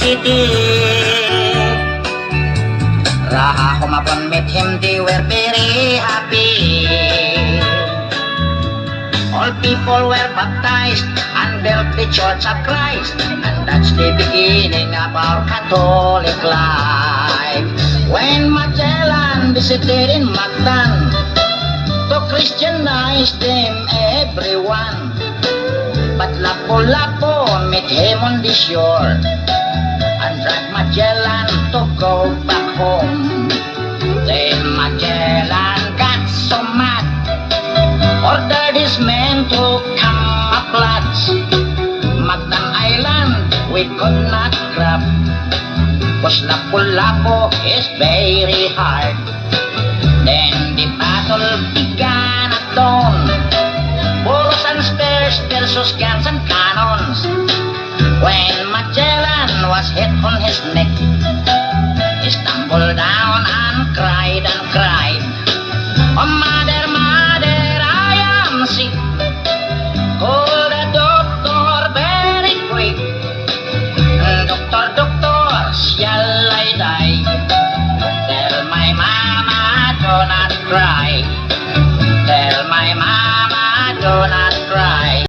city. Raha upon met him, they were very happy. All people were baptized and built the Church of Christ, and that's the beginning of our Catholic life. When Magellan visited in Mactan to Christianize them everyone, but Lapu-Lapu met him on the shore and dragged Magellan to go back home. Then Magellan got so mad, ordered his men to come up lads. Mactan Island we could not grab, 'cause Lapu-Lapu is very hard. Then the battle began at dawn, bullets and spears versus guns and cannons. When Magellan was hit on his neck, he stumbled down and cried and cried, "Oh mother, mother, I am sick. Call the doctor very quick. Doctor, doctor, shall I die? Tell my mama do not cry. Tell my mama do not